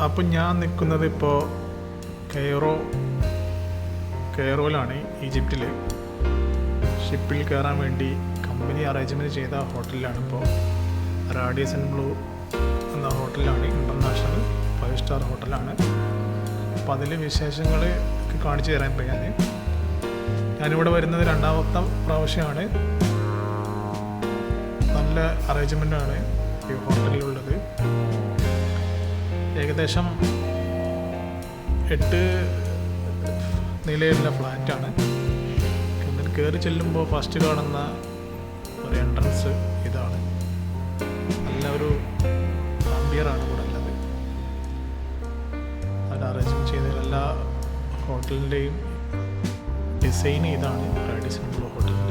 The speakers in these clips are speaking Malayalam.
അപ്പം ഞാൻ നിൽക്കുന്നത് ഇപ്പോൾ കെയറോയിലാണ്, ഈജിപ്തിൽ. ഷിപ്പിൽ കയറാൻ വേണ്ടി കമ്പനി അറേഞ്ച്മെൻറ്റ് ചെയ്ത ഹോട്ടലിലാണ് ഇപ്പോൾ. റാഡിയസൺ ബ്ലൂ എന്ന ഹോട്ടലിലാണ്, ഇൻ്റർനാഷണൽ 5 സ്റ്റാർ ഹോട്ടലാണ്. അപ്പോൾ അതിലെ വിശേഷങ്ങൾ കാണിച്ചു തരാൻ ഇപ്പോൾ ഞാനിവിടെ വരുന്നത് 2ാമത്തെ പ്രാവശ്യമാണ്. നല്ല അറേഞ്ച്മെൻ്റാണ് ഈ ഹോട്ടലിലുള്ളത്. ഏകദേശം 8 നിലയിലുള്ള ഫ്ലാറ്റാണ്. എന്നിട്ട് കയറി ചെല്ലുമ്പോൾ ഫസ്റ്റ് കാണുന്ന ഒരു എൻട്രൻസ് ഇതാണ്. നല്ല ഒരു ആംബിയറാണ് ഇവിടെ ഉള്ളത്. അത് അറേഞ്ച്മെൻറ്റ് ചെയ്ത എല്ലാ ഹോട്ടലിൻ്റെയും ഡിസൈൻ ഇതാണ്, റാഡിയസൺ ബ്ലൂ ഹോട്ടലിൻ്റെ.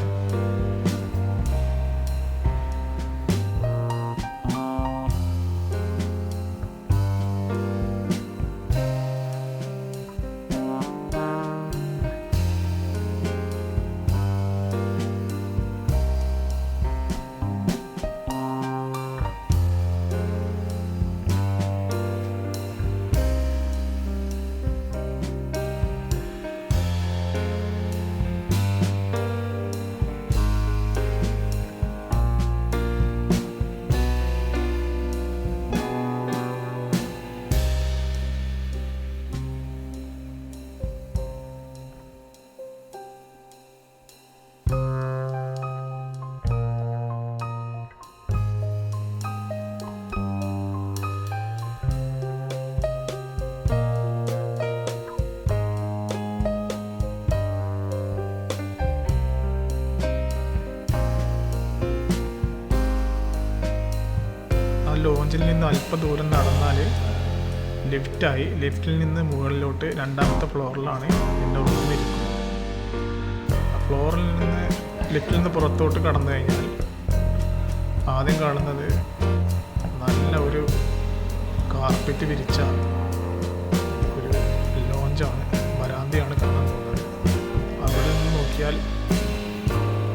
ലോഞ്ചിൽ നിന്ന് അല്പം ദൂരം നടന്നാൽ ലിഫ്റ്റായി. ലിഫ്റ്റിൽ നിന്ന് മുകളിലോട്ട് 2ാമത്തെ ഫ്ലോറിലാണ് എൻ്റെ റൂം ഇരിക്കുന്നത്. ഫ്ലോറിൽ നിന്ന് ലിഫ്റ്റിൽ നിന്ന് പുറത്തോട്ട് കടന്നു കഴിഞ്ഞാൽ ആദ്യം കാണുന്നത് നല്ല ഒരു കാർപ്പറ്റ് വിരിച്ച ഒരു ലോഞ്ചാണ്, വരാന്തയാണ് കാണാൻ പോകുന്നത്. അവിടെ നിന്ന് നോക്കിയാൽ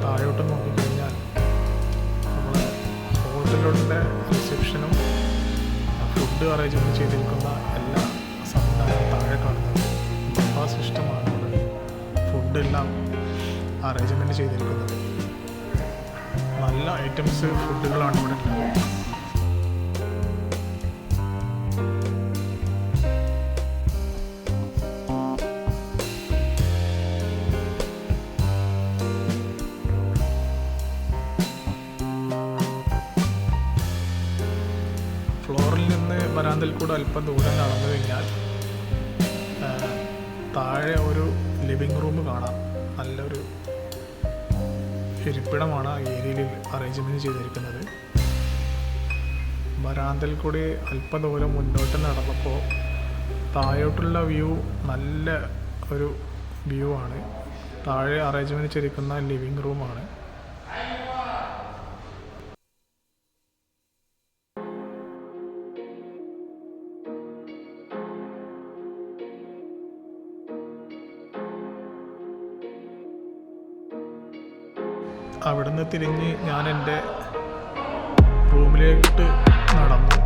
താഴോട്ട് നോക്കിക്കഴിഞ്ഞാൽ നമ്മളെ ഹോട്ടലുകളുടെ റിസപ്ഷനും ഫുഡ് അറേഞ്ച്മെൻറ്റ് ചെയ്തിരിക്കുന്ന എല്ലാ സംവിധാനവും താഴെ കാണുന്നത്. ബഫ സിസ്റ്റമാണ് ഇവിടെ ഫുഡെല്ലാം അറേഞ്ച്മെൻറ്റ് ചെയ്തിരിക്കുന്നത്. നല്ല ഐറ്റംസ് ഫുഡുകളാണ് ഇവിടെ ഉള്ളത്. ഫ്ലോറിൽ നിന്ന് വരാന്തയിൽ കൂടെ അല്പം ദൂരം നടന്നു കഴിഞ്ഞാൽ താഴെ ഒരു ലിവിങ് റൂം കാണാം. നല്ലൊരു ഇരിപ്പിടമാണ് ആ ഏരിയയിൽ അറേഞ്ച്മെൻറ്റ് ചെയ്തിരിക്കുന്നത്. വരാന്തയിൽ കൂടി അല്പം ദൂരം മുന്നോട്ട് നടന്നപ്പോൾ താഴോട്ടുള്ള വ്യൂ നല്ല ഒരു വ്യൂ ആണ്. താഴെ അറേഞ്ച്മെൻറ്റ് ചെയ്തിരിക്കുന്ന ലിവിങ് റൂമാണ്. അവിടുന്ന് തിരിഞ്ഞ് ഞാൻ എൻ്റെ റൂമിലേക്ക് നടന്നു.